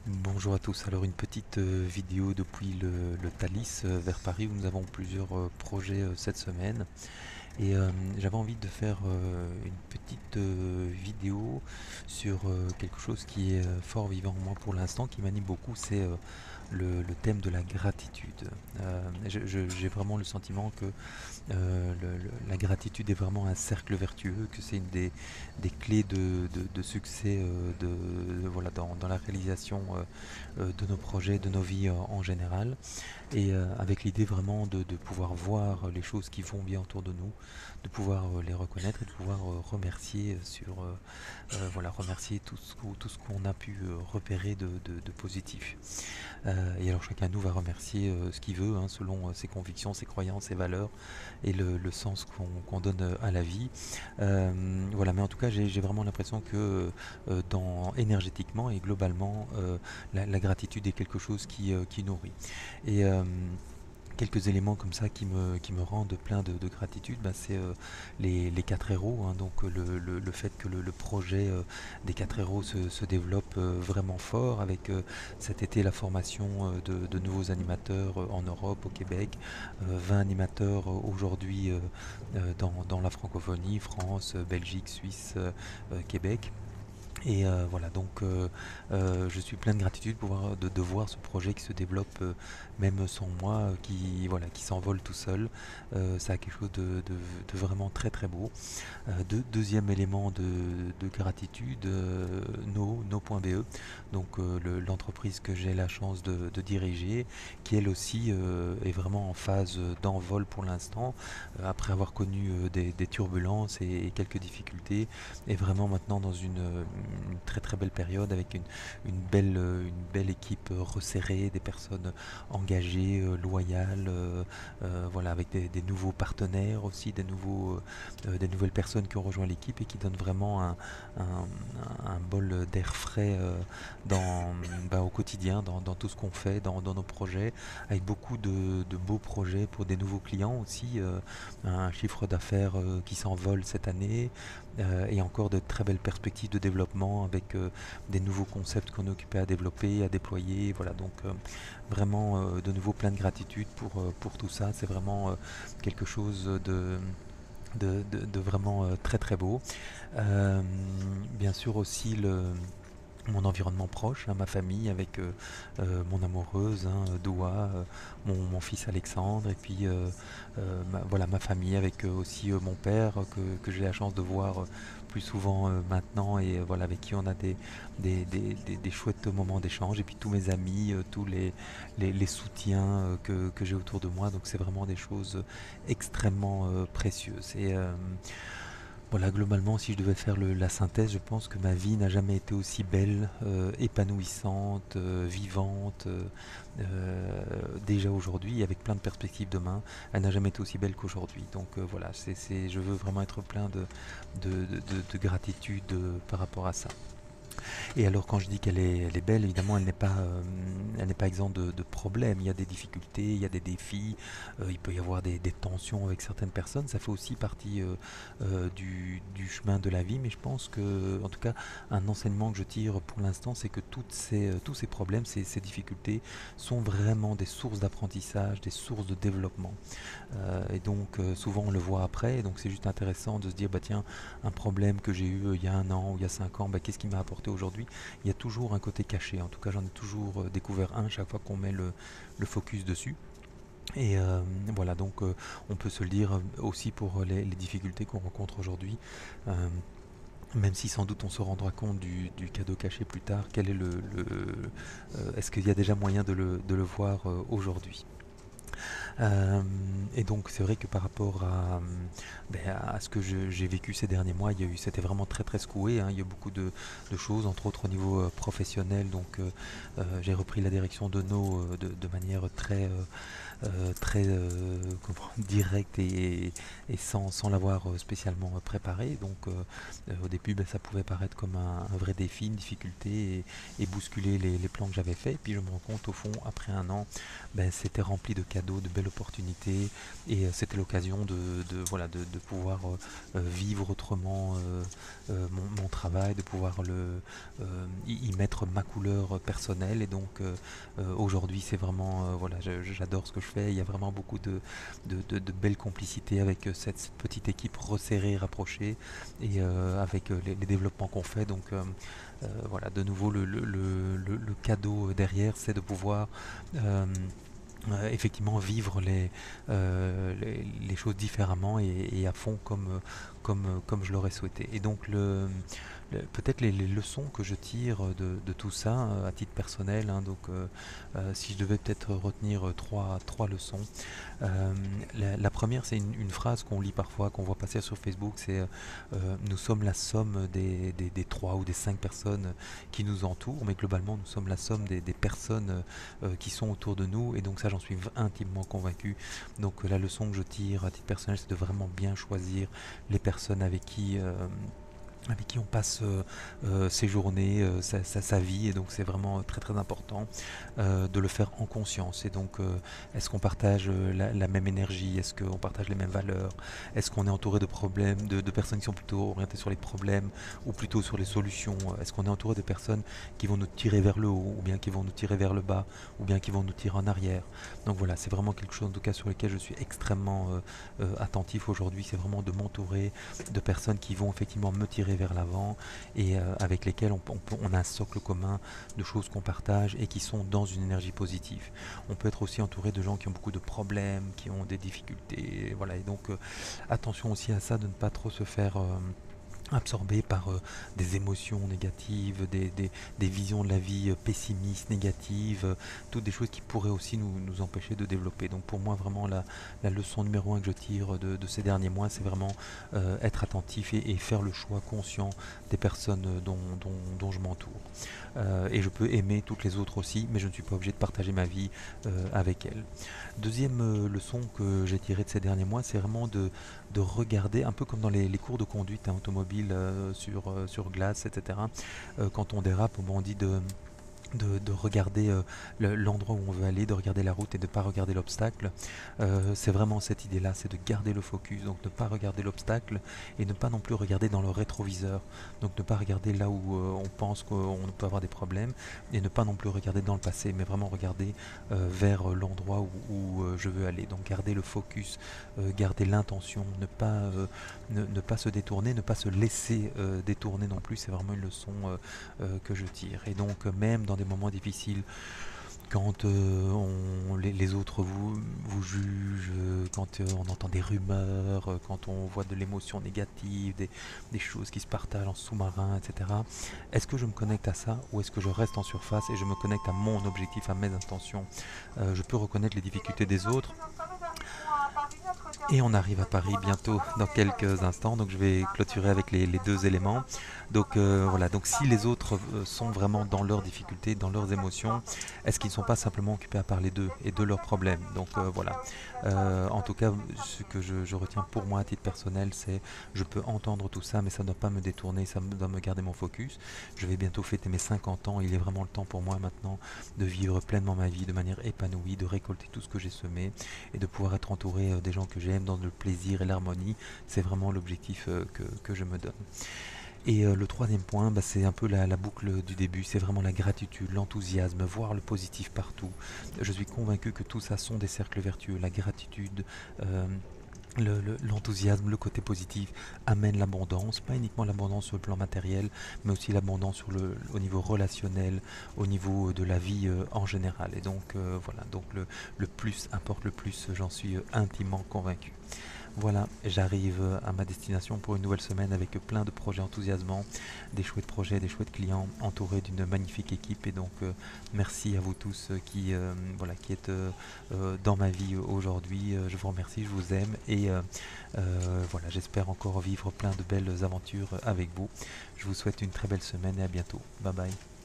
Bonjour à tous. Alors une petite vidéo depuis le Thalys vers Paris où nous avons plusieurs projets cette semaine et j'avais envie de faire une petite vidéo sur quelque chose qui est fort vivant en moi pour l'instant, qui m'anime beaucoup, c'est le thème de la gratitude. J'ai vraiment le sentiment que la gratitude est vraiment un cercle vertueux, que c'est une des clés de succès voilà, dans la réalisation de nos projets, de nos vies en général. Et avec l'idée vraiment de pouvoir voir les choses qui vont bien autour de nous, de pouvoir les reconnaître et de pouvoir remercier voilà, remercier tout ce qu'on a pu repérer de positif. Et alors chacun de nous va remercier ce qu'il veut, hein, selon ses convictions, ses croyances, ses valeurs et le sens qu'on donne à la vie. Voilà, mais en tout cas, j'ai vraiment l'impression que énergétiquement et globalement, la gratitude est quelque chose qui nourrit. Et quelques éléments comme ça qui me rendent plein de gratitude, bah, c'est les quatre héros, hein, donc le fait que le projet des quatre héros se développe vraiment fort avec cet été la formation de nouveaux animateurs en Europe, au Québec, 20 animateurs aujourd'hui dans la francophonie, France, Belgique, Suisse, Québec. Et voilà, donc je suis plein de gratitude de voir ce projet qui se développe même sans moi, voilà, qui s'envole tout seul. Ça a quelque chose de vraiment très très beau. Deuxième élément de gratitude, no.be, donc l'entreprise que j'ai la chance de diriger, qui elle aussi est vraiment en phase d'envol pour l'instant, après avoir connu des turbulences et quelques difficultés, est vraiment maintenant dans une très très belle période avec une belle équipe resserrée, des personnes engagées, loyales, voilà, avec des nouveaux partenaires aussi, des nouvelles personnes qui ont rejoint l'équipe et qui donnent vraiment un bol d'air frais au quotidien, dans tout ce qu'on fait, dans nos projets, avec beaucoup de beaux projets pour des nouveaux clients aussi, un chiffre d'affaires qui s'envole cette année, et encore de très belles perspectives de développement avec des nouveaux concepts qu'on est occupé à développer, à déployer. Voilà, donc vraiment de nouveau plein de gratitude pour tout ça. C'est vraiment quelque chose de vraiment très très beau. Euh, Bien sûr aussi mon environnement proche, hein, ma famille avec mon amoureuse, hein, Doua, mon fils Alexandre, et puis voilà, ma famille avec aussi mon père que j'ai la chance de voir plus souvent maintenant et voilà, avec qui on a des chouettes moments d'échange, et puis tous mes amis, tous les soutiens que j'ai autour de moi, donc c'est vraiment des choses extrêmement précieuses. Et voilà, globalement, si je devais faire la synthèse, je pense que ma vie n'a jamais été aussi belle, épanouissante, vivante, déjà aujourd'hui, avec plein de perspectives demain. Elle n'a jamais été aussi belle qu'aujourd'hui. Donc voilà, je veux vraiment être plein de gratitude par rapport à ça. Et alors quand je dis elle est belle, évidemment, elle n'est pas exempte de problèmes. Il y a des difficultés, il y a des défis, il peut y avoir des tensions avec certaines personnes. Ça fait aussi partie du chemin de la vie. Mais je pense que, en tout cas, un enseignement que je tire pour l'instant, c'est que tous ces problèmes, ces difficultés sont vraiment des sources d'apprentissage, des sources de développement. Et donc souvent on le voit après, et donc c'est juste intéressant de se dire, bah tiens, un problème que j'ai eu il y a un an ou il y a 5 ans, bah, qu'est-ce qui m'a apporté aujourd'hui? Il y a toujours un côté caché, en tout cas j'en ai toujours découvert un chaque fois qu'on met le focus dessus. Et voilà, donc on peut se le dire aussi pour les difficultés qu'on rencontre aujourd'hui, euh, même si sans doute on se rendra compte du cadeau caché plus tard, est-ce qu'il y a déjà moyen de le voir aujourd'hui? Euh, et donc c'est vrai que par rapport à ce que j'ai vécu ces derniers mois, c'était vraiment très très secoué, hein. Il y a beaucoup de choses, entre autres au niveau professionnel. Donc j'ai repris la direction de de manière très comment, directe et sans l'avoir spécialement préparé. Donc au début, ben, ça pouvait paraître comme un vrai défi, une difficulté, et bousculer les plans que j'avais faits. Et puis je me rends compte au fond, après un an, ben, c'était rempli de cadeaux cadeaux, de belles opportunités, et c'était l'occasion voilà, de pouvoir vivre autrement mon travail, de pouvoir y mettre ma couleur personnelle. Et donc aujourd'hui c'est vraiment, voilà, j'adore ce que je fais. Il y a vraiment beaucoup de belles complicités avec cette petite équipe resserrée, rapprochée, et avec les développements qu'on fait. Donc voilà, de nouveau le cadeau derrière, c'est de pouvoir effectivement vivre les choses différemment, et à fond comme je l'aurais souhaité. Et donc peut-être les leçons que je tire de tout ça à titre personnel, hein, donc si je devais peut-être retenir trois leçons. Euh, la première, c'est une phrase qu'on lit parfois, qu'on voit passer sur Facebook, c'est nous sommes la somme des 3 ou des 5 personnes qui nous entourent, mais globalement nous sommes la somme des personnes qui sont autour de nous. Et donc ça, j'en suis intimement convaincu. Donc la leçon que je tire à titre personnel, c'est de vraiment bien choisir les personnes avec qui on passe ses journées, sa vie. Et donc c'est vraiment très très important de le faire en conscience. Et donc est-ce qu'on partage la même énergie, est-ce qu'on partage les mêmes valeurs, est-ce qu'on est entouré de problèmes, de personnes qui sont plutôt orientées sur les problèmes ou plutôt sur les solutions, est-ce qu'on est entouré de personnes qui vont nous tirer vers le haut, ou bien qui vont nous tirer vers le bas, ou bien qui vont nous tirer en arrière. Donc voilà, c'est vraiment quelque chose en tout cas sur lequel je suis extrêmement attentif aujourd'hui. C'est vraiment de m'entourer de personnes qui vont effectivement me tirer vers l'avant, et avec lesquelles on a un socle commun de choses qu'on partage et qui sont dans une énergie positive. On peut être aussi entouré de gens qui ont beaucoup de problèmes, qui ont des difficultés, voilà. Et donc attention aussi à ça, de ne pas trop se faire absorbé par des émotions négatives, des visions de la vie pessimistes, négatives, toutes des choses qui pourraient aussi nous empêcher de développer. Donc pour moi, vraiment la leçon numéro 1 que je tire de ces derniers mois, c'est vraiment être attentif, et faire le choix conscient des personnes dont je m'entoure. Et je peux aimer toutes les autres aussi, mais je ne suis pas obligé de partager ma vie avec elles. Deuxième leçon que j'ai tirée de ces derniers mois, c'est vraiment de regarder, un peu comme dans les cours de conduite, hein, automobile, sur glace, etc. Quand on dérape, on dit de regarder l'endroit où on veut aller, de regarder la route et de ne pas regarder l'obstacle. C'est vraiment cette idée-là, c'est de garder le focus, donc ne pas regarder l'obstacle, et ne pas non plus regarder dans le rétroviseur, donc ne pas regarder là où on pense qu'on peut avoir des problèmes, et ne pas non plus regarder dans le passé, mais vraiment regarder vers l'endroit où je veux aller. Donc garder le focus, garder l'intention, ne pas se détourner, ne pas se laisser détourner non plus. C'est vraiment une leçon que je tire. Et donc même dans des moments difficiles, quand les autres vous jugent, quand on entend des rumeurs, quand on voit de l'émotion négative, des choses qui se partagent en sous-marin, etc. Est-ce que je me connecte à ça, ou est-ce que je reste en surface et je me connecte à mon objectif, à mes intentions? Je peux reconnaître les difficultés des autres. Et on arrive à Paris bientôt, dans quelques instants, donc je vais clôturer avec les 2 éléments. Donc voilà, donc si les autres sont vraiment dans leurs difficultés, dans leurs émotions, est-ce qu'ils ne sont pas simplement occupés à parler d'eux et de leurs problèmes? Donc voilà. En tout cas, ce que je retiens pour moi à titre personnel, c'est je peux entendre tout ça, mais ça ne doit pas me détourner, doit me garder mon focus. Je vais bientôt fêter mes 50 ans, il est vraiment le temps pour moi maintenant de vivre pleinement ma vie de manière épanouie, de récolter tout ce que j'ai semé, et de pouvoir être entouré des gens que j'aime dans le plaisir et l'harmonie. C'est vraiment l'objectif que je me donne. Et le troisième point, c'est un peu la boucle du début, c'est vraiment la gratitude, l'enthousiasme, voir le positif partout. Je suis convaincu que tout ça sont des cercles vertueux. La gratitude, l'enthousiasme, le côté positif amène l'abondance, pas uniquement l'abondance sur le plan matériel, mais aussi l'abondance au niveau relationnel, au niveau de la vie en général. Et donc voilà, donc le plus importe le plus, j'en suis intimement convaincu. Voilà, j'arrive à ma destination pour une nouvelle semaine avec plein de projets enthousiasmants, des chouettes projets, des chouettes clients, entourés d'une magnifique équipe. Et donc merci à vous tous voilà, qui êtes dans ma vie aujourd'hui. Je vous remercie, je vous aime, et voilà, j'espère encore vivre plein de belles aventures avec vous. Je vous souhaite une très belle semaine et à bientôt. Bye bye.